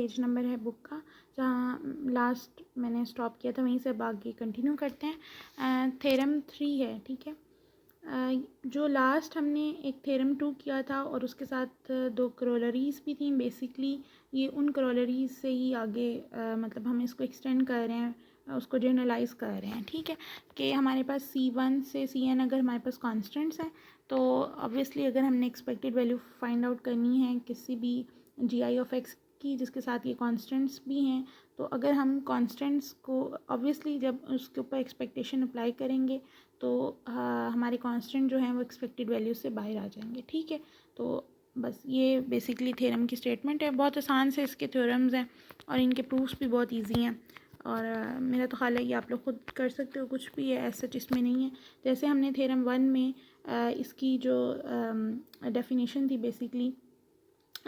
Page number है book का, जहाँ लास्ट मैंने स्टॉप किया था वहीं से अब आगे कंटिन्यू करते हैं। थ्योरम 3 है, ठीक है। जो लास्ट हमने एक थ्योरम 2 किया था और उसके साथ 2 करोलरीज भी थी। बेसिकली ये उन करोलरीज से ही आगे मतलब हम इसको एक्सटेंड कर रहे हैं, उसको जनरलाइज कर रहे हैं, ठीक है। कि हमारे पास C1 से Cn अगर हमारे पास कॉन्स्टेंट्स हैं तो ऑब्वियसली अगर हमने एक्सपेक्टेड वैल्यू फाइंड आउट करनी है किसी भी GI की जिसके साथ ये कॉन्स्टेंट्स भी हैं, तो अगर हम कॉन्स्टेंट्स को ऑब्वियसली जब उसके ऊपर एक्सपेक्टेशन अप्लाई करेंगे तो हमारे कांस्टेंट जो हैं वो एक्सपेक्टेड वैल्यू से बाहर आ जाएंगे, ठीक है। तो बस ये बेसिकली थ्योरम की स्टेटमेंट है। बहुत आसान से इसके थ्योरम्स हैं और इनके प्रूफ्स भी बहुत इजी हैं और मेरा तो ख्याल है कि आप लोग खुद कर सकते हो, कुछ भी है ऐसा इसमें नहीं है। जैसे हमने थ्योरम 1 में इसकी जो डेफिनेशन थी basically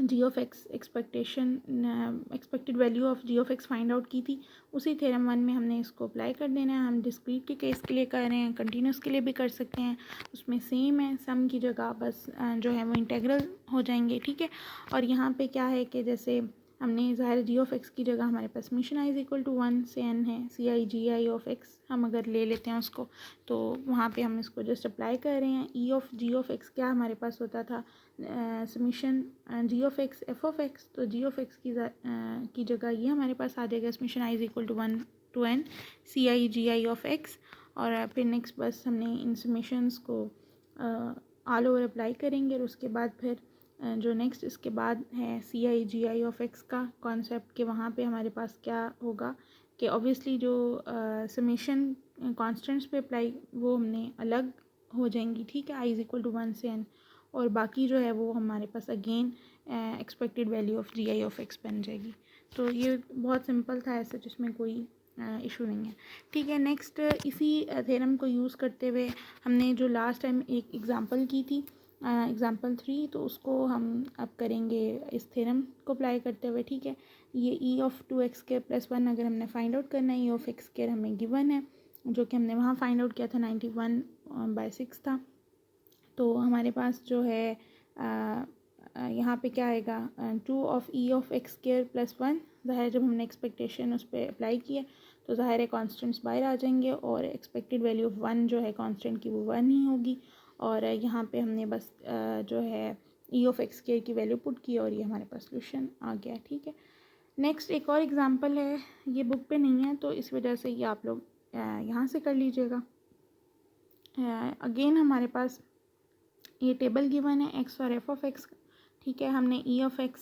g(x) expected value of g(x) find out की थी, उसी थ्योरम 1 में हमने इसको अप्लाई कर देना है। हम डिस्क्रीट के केस के लिए कर रहे हैं, कंटिन्यूस के लिए भी कर सकते हैं, उसमें सेम है, सम की जगह बस जो है वो इंटेग्रल हो जाएंगे, ठीक है। और यहाँ पे क्या है कि जैसे हमने ज़ाहिर g(x) की जगह हमारे पास समेशन i = 1 से n है, ci(gi(x) हम अगर ले लेते हैं उसको, तो वहाँ पे हम इसको जस्ट अप्लाई कर रहे हैं। e(g(x) क्या हमारे पास होता था, समेशन g(x) f(x), तो g(x) की जगह ये हमारे पास आ जाएगा summation i = 1 to n ci(gi(x). और फिर नेक्स्ट बस हमने इन समेशंस को ऑल ओवर अप्लाई करेंगे और उसके बाद फिर जो नेक्स्ट इसके बाद है ci(gi(x) का कॉन्सेप्ट, कि वहाँ पे हमारे पास क्या होगा कि ऑब्वियसली जो समेशन कॉन्स्टेंट्स पे अप्लाई वो हमने अलग हो जाएंगी, ठीक है, i = 1 से n, और बाकी जो है वो हमारे पास again expected value of gi(x) बन जाएगी। तो ये बहुत सिंपल था, ऐसा जिसमें कोई इशू नहीं है, ठीक है। नेक्स्ट इसी थ्योरम को यूज़ करते हुए हमने जो लास्ट टाइम एक एग्ज़ाम्पल की थी एग्ज़ाम्पल 3, तो उसको हम अब करेंगे इस थ्योरम को अप्लाई करते हुए, ठीक है। ये e(2x² + 1) अगर हमने फाइंड आउट करना है, e(x² हमें गिवन है, जो कि हमने वहाँ फाइंड आउट किया था 91/6 था। तो हमारे पास जो है यहाँ पे क्या आएगा 2 e(x² + 1), ज़ाहिर जब हमने एक्सपेक्टेशन उस पर अप्लाई किया तो ज़ाहिर है कॉन्स्टेंट्स बाहर आ जाएंगे और एक्सपेक्टेड वैल्यू ऑफ 1 जो है कांस्टेंट की वो 1 ही होगी। और यहाँ पे हमने बस जो है e(x² की वैल्यू पुट की और ये हमारे पास सोल्यूशन आ गया, ठीक है। नेक्स्ट एक और एग्जांपल है, ये बुक पे नहीं है तो इस वजह से ये आप लोग यहाँ से कर लीजिएगा। अगेन हमारे पास ये टेबल गिवन है x और f(x), ठीक है। हमने e(x),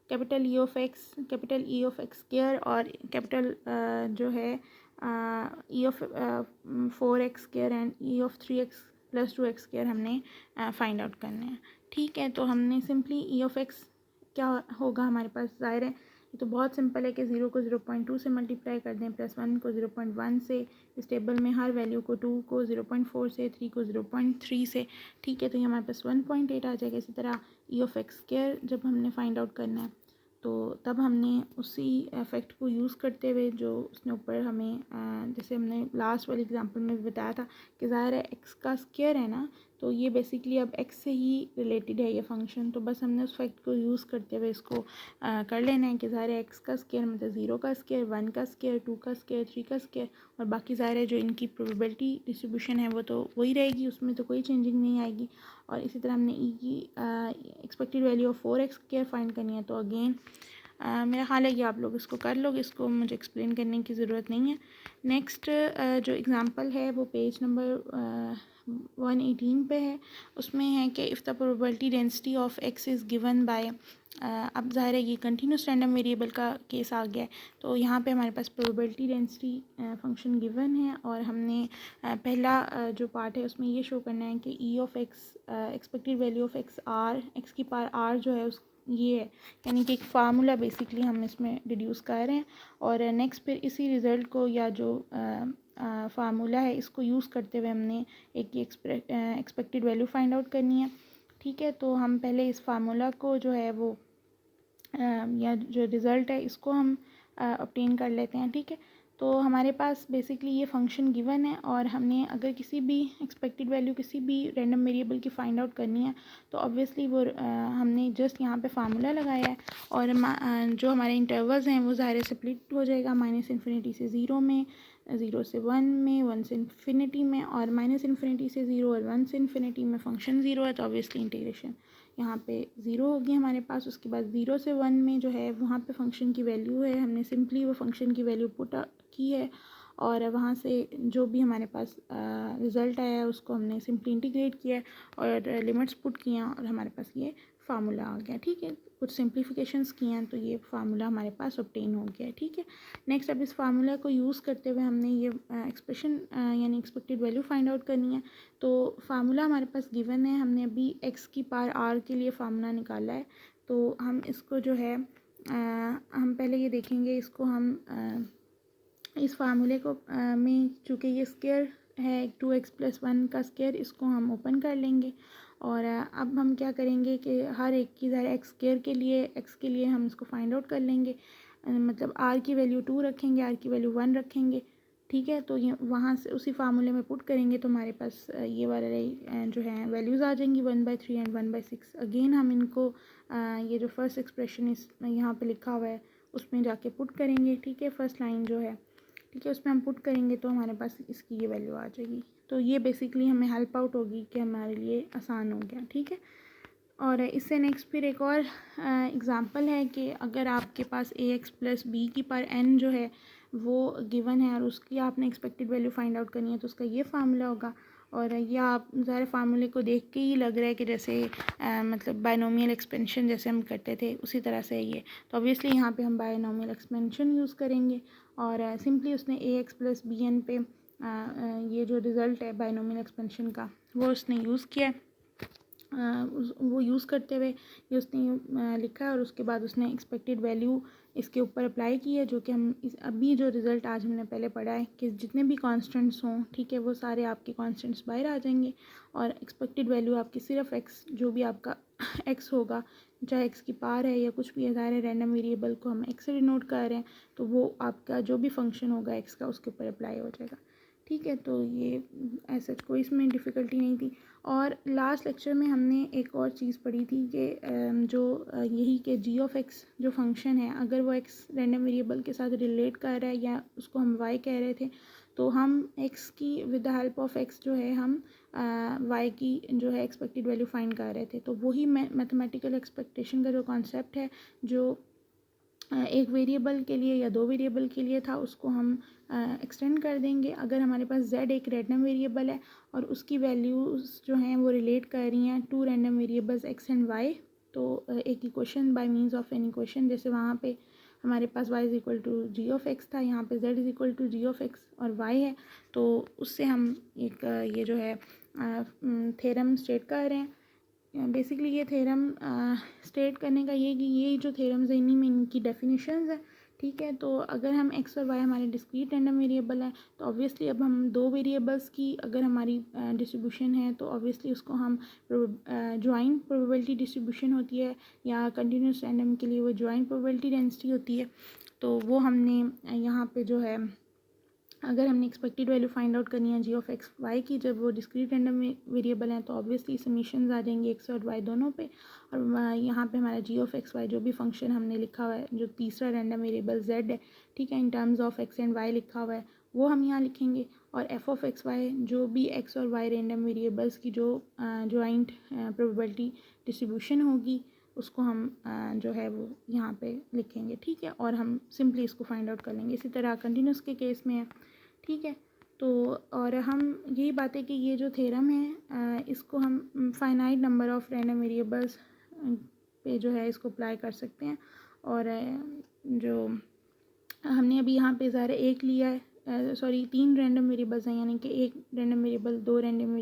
कैपिटल E(x)² और कैपिटल जो है e(4x²) एंड e(3x + 2x²) हमने फाइंड आउट करने हैं, ठीक है। तो हमने सिंपली e(x) क्या होगा हमारे पास, ज़ाहिर है ये तो बहुत सिंपल है कि 0 को 0.2 से मल्टीप्लाई कर दें, +1 को 0.1 से, इस टेबल में हर वैल्यू को 2 को 0.4 से, 3 को 0.3 से, ठीक है। तो ये हमारे पास 1.8 आ जाएगा। इसी तरह e(x² जब हमने फाइंड आउट करना है तो तब हमने उसी इफेक्ट को यूज़ करते हुए जो उसने ऊपर हमें जैसे हमने लास्ट वाले एग्जांपल में भी बताया था कि ज़ाहिर है x का स्क्वायर है ना, तो ये बेसिकली अब x से ही रिलेटेड है ये फंक्शन, तो बस हमने उस फैक्ट को यूज़ करते हुए इसको कर लेना है कि ज़ाहिर है x का स्क्वायर मतलब 0 का स्क्वायर, 1 का स्क्वायर, 2 का स्क्वायर, 3 का स्क्वायर, और बाकी ज़ाहिर है जो इनकी प्रोबेबिलिटी डिस्ट्रीब्यूशन है वो तो वही रहेगी, उसमें तो कोई चेंजिंग नहीं आएगी। और इसी तरह हमने ई की expected value of 4x² find करनी है, तो अगेन मेरा ख्याल है कि आप लोग इसको कर लोगे, इसको मुझे एक्सप्लेन करने की ज़रूरत नहीं है। नेक्स्ट जो एग्ज़ाम्पल है वो पेज नंबर 118 पे है, उसमें है कि if the probability density of x is given by, अब ज़ाहिर है ये कंटिन्यूस रैंडम वेरिएबल का केस आ गया है, तो यहाँ पे हमारे पास प्रोबेबिलिटी डेंसिटी फंक्शन गिवन है और हमने पहला जो पार्ट है उसमें ये शो करना है कि e(x) expected value of x r, x की पावर r जो है उस ये है, यानी कि एक फार्मूला बेसिकली हम इसमें डिड्यूस कर रहे हैं। और नेक्स्ट फिर इसी रिज़ल्ट को या जो फार्मूला है इसको यूज़ करते हुए हमने एक एक्सपेक्टेड वैल्यू फाइंड आउट करनी है, ठीक है। तो हम पहले इस फार्मूला को जो है वो या जो रिज़ल्ट है इसको हम ऑब्टेन कर लेते हैं, ठीक है। तो हमारे पास बेसिकली ये फंक्शन गिवन है और हमने अगर किसी भी एक्सपेक्टेड वैल्यू किसी भी रैंडम वेरिएबल की फाइंड आउट करनी है तो ऑब्वियसली वो हमने जस्ट यहाँ पे फार्मूला लगाया है और जो हमारे इंटरवल्स हैं वो ज़ाहिर से स्प्लिट हो जाएगा -∞ से 0 में, 0 से 1 में, 1 से इन्फिनिटी में और -∞ से 0 और 1 से इन्फिनिटी में फंक्शन 0 है तो ऑब्वियसली इंटीग्रेशन यहाँ पे 0 होगी हमारे पास। उसके बाद 0 से 1 में जो है वहाँ पे फंक्शन की वैल्यू है, हमने सिंपली वो फंक्शन की वैल्यू पुट की है और वहाँ से जो भी हमारे पास रिज़ल्ट आया है उसको हमने सिंपली इंटीग्रेट किया है और लिमिट्स पुट किए और हमारे पास ये फार्मूला आ गया। ठीक है, कुछ सिंप्लीफिकेशंस किए हैं तो ये फार्मूला हमारे पास ऑब्टेन हो गया है। ठीक है, नेक्स्ट अब इस फार्मूला को यूज़ करते हुए हमने ये एक्सप्रेशन यानी एक्सपेक्टेड वैल्यू फाइंड आउट करनी है। तो फार्मूला हमारे पास गिवन है, हमने अभी x की पावर r के लिए फार्मूला निकाला है। तो हम इसको जो है हम पहले ये देखेंगे, इसको हम इस फार्मूले को में चूँकि ये स्क्वायर है 2x + 1 का स्क्वायर, इसको हम ओपन कर लेंगे और अब हम क्या करेंगे कि हर एक की ज़रा x के लिए हम इसको फाइंड आउट कर लेंगे। मतलब r की वैल्यू 2 रखेंगे, r की वैल्यू 1 रखेंगे। ठीक है, तो ये वहाँ से उसी फार्मूले में पुट करेंगे तो हमारे पास ये वाले जो है वैल्यूज़ आ जाएंगी 1/3 एंड 1/6। अगेन हम इनको ये जो फर्स्ट एक्सप्रेशन इस यहाँ पे लिखा हुआ है उसमें जाके पुट करेंगे। ठीक है, फर्स्ट लाइन जो है, ठीक है, उसमें हम पुट करेंगे तो हमारे पास इसकी ये वैल्यू आ जाएगी। तो ये बेसिकली हमें हेल्प आउट होगी कि हमारे लिए आसान हो गया। ठीक है, और इससे नेक्स्ट फिर एक और एग्ज़ाम्पल है कि अगर आपके पास ax + b की पावर n जो है वो गिवन है और उसकी आपने एक्सपेक्टेड वैल्यू फाइंड आउट करनी है तो उसका ये फार्मूला होगा। और ये आप ज़ाहिर फार्मूले को देख के ही लग रहा है कि जैसे मतलब बायनोमियल एक्सपेंशन जैसे हम करते थे उसी तरह से ये। तो ऑब्वियसली यहाँ पे हम बायनोमियल एक्सपेंशन यूज़ करेंगे और सिंपली उसने ax + bn पे ये जो रिज़ल्ट है बायनोमियल एक्सपेंशन का वो उसने यूज़ किया है। वो यूज़ करते हुए ये उसने लिखा है और उसके बाद उसने एक्सपेक्टेड वैल्यू इसके ऊपर अप्लाई की है, जो कि हम अभी जो रिज़ल्ट आज हमने पहले पढ़ा है कि जितने भी कांस्टेंट्स हों, ठीक है, वो सारे आपके कांस्टेंट्स बाहर आ जाएंगे और एक्सपेक्टेड वैल्यू आपकी सिर्फ x जो भी आपका x होगा, चाहे x की पावर है या कुछ भी है, ज़ाहिर है रैंडम वेरिएबल को हम x से डिनोट कर रहे हैं तो वो आपका जो भी फंक्शन होगा x का उसके ऊपर अप्लाई हो जाएगा। ठीक है, तो ये ऐसा कोई इसमें डिफ़िकल्टी नहीं थी। और लास्ट लेक्चर में हमने एक और चीज़ पढ़ी थी कि जो यही कि g(x) जो फंक्शन है अगर वो x रैंडम वेरिएबल के साथ रिलेट कर रहा है या उसको हम y कह रहे थे तो हम x की with the help of x जो है हम y की जो है एक्सपेक्टेड वैल्यू फाइंड कर रहे थे। तो वही मैथमेटिकल एक्सपेक्टेशन का जो कॉन्सेप्ट है जो एक वेरिएबल के लिए या दो वेरिएबल के लिए था उसको हम एक्सटेंड कर देंगे। अगर हमारे पास z एक रैंडम वेरिएबल है और उसकी वैल्यूज़ जो हैं वो रिलेट कर रही हैं to random variables x and y, तो एक equation by means of an equation, जैसे वहाँ पे हमारे पास y = g(x) था, यहाँ पे z = g(x) और y है, तो उससे हम एक ये जो है थ्योरम स्टेट कर रहे हैं। बेसिकली ये थ्योरम स्टेट करने का ये कि ये जो थ्योरम्स हैं इन्हीं में इनकी डेफिनेशंस हैं। ठीक है, तो अगर हम x और y हमारे डिस्क्रीट रैंडम वेरिएबल हैं तो ऑब्वियसली अब हम दो वेरिएबल्स की अगर हमारी डिस्ट्रीब्यूशन है तो ऑब्वियसली उसको हम जॉइंट प्रोबेबिलिटी डिस्ट्रीब्यूशन होती है या कंटिन्यूस रैंडम के लिए वो जॉइंट प्रोबेबिलिटी डेंसिटी होती है। तो वो हमने यहाँ पे जो है अगर हमने एक्सपेक्टेड वैल्यू फाइंड आउट करनी है g(x) y की, जब वो डिस्क्रीट रैंडम वेरिएबल हैं तो ऑब्वियसली समीशंस आ जाएंगे x और y दोनों पे और यहाँ पे हमारा g(x) y जो भी फंक्शन हमने लिखा हुआ है जो तीसरा रैंडम वेरिएबल z है, ठीक है, in terms of x and y लिखा हुआ है वो हम यहाँ लिखेंगे और f(x) y जो भी x और y रैंडम वेरिएबल्स की जो जॉइंट प्रोबेबिलिटी डिस्ट्रीब्यूशन होगी उसको हम जो है वो यहाँ पे लिखेंगे। ठीक है, और हम सिंपली इसको फाइंड आउट कर लेंगे। इसी तरह कंटिन्यूस के केस में है। ठीक है, तो और हम यही बात है कि ये जो थ्योरम है इसको हम finite number of random variables पे जो है इसको अप्लाई कर सकते हैं और जो हमने अभी यहाँ पे ज़ाहिर एक लिया है तीन रैंडम वेरिएबल्स हैं, यानी कि एक रैंडम वेरिएबल दो रैंडम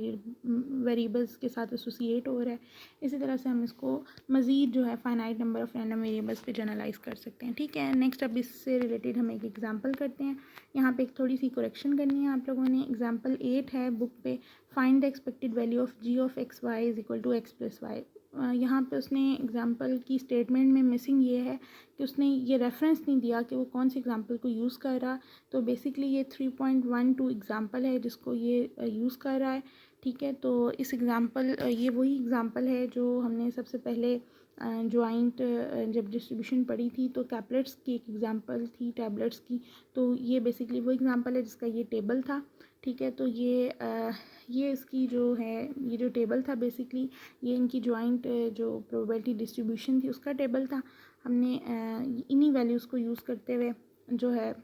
वेरिएबल्स के साथ एसोसिएट हो रहा है। इसी तरह से हम इसको मज़ीद जो है finite number of random variables पे जनरलाइज कर सकते हैं। ठीक है, नेक्स्ट अब इससे रिलेटेड हम एक एग्जांपल करते हैं। यहाँ पे एक थोड़ी सी करेक्शन करनी है आप लोगों ने। एग्जांपल 8 है बुक पे, find the expected value of g(x) y = x + y। यहाँ पे उसने एग्ज़ाम्पल की स्टेटमेंट में मिसिंग ये है कि उसने ये रेफरेंस नहीं दिया कि वो कौन सी एग्ज़ाम्पल को यूज़ कर रहा। तो बेसिकली ये 3.12 एग्ज़ाम्पल है जिसको ये यूज़ कर रहा है, ठीक है। तो इस एग्ज़ाम्पल ये वही एग्ज़ाम्पल है जो हमने सबसे पहले जॉइंट जब डिस्ट्रीब्यूशन पढ़ी थी तो कैपलेट्स की एक एग्ज़ाम्पल थी टैबलेट्स की। तो ये बेसिकली वो एग्ज़ाम्पल है जिसका ये टेबल था, ठीक है। तो ये इसकी जो है ये जो टेबल था बेसिकली ये इनकी जॉइंट जो प्रोबेबिलिटी डिस्ट्रीब्यूशन थी उसका टेबल था। हमने इन्हीं वैल्यूज़ को यूज़ करते हुए जो है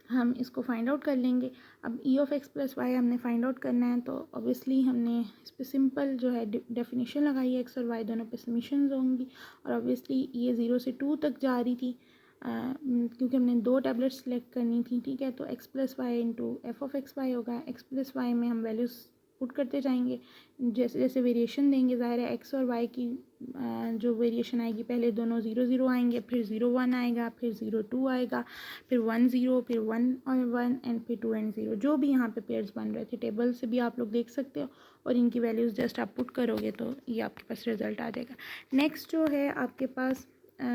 हम इसको फाइंड आउट कर लेंगे। अब E of x plus y हमने फाइंड आउट करना है तो ऑब्वियसली हमने इस पर सिंपल जो है डेफिनेशन लगाई है, एक्स और वाई दोनों पे समीशंस होंगी और ऑब्वियसली ये 0 से 2 तक जा रही थी क्योंकि हमने 2 टैबलेट सेलेक्ट करनी थी, ठीक है। तो x plus y into f of x y होगा। एक्स प्लस वाई में हम वैल्यूज़ पुट करते जाएंगे, जैसे जैसे वेरिएशन देंगे ज़ाहिर है एक्स और वाई की जो वेरिएशन आएगी पहले दोनों 0 0 आएंगे, फिर 0 1 आएगा, फिर 0 2 आएगा, फिर 1 0, फिर 1 और 1 एंड फिर 2 एंड 0 जो भी यहाँ पे पेयर्स बन रहे थे टेबल से भी आप लोग देख सकते हो और इनकी वैल्यूज़ जस्ट आप पुट करोगे तो ये आपके पास रिजल्ट आ जाएगा। नेक्स्ट जो है आपके पास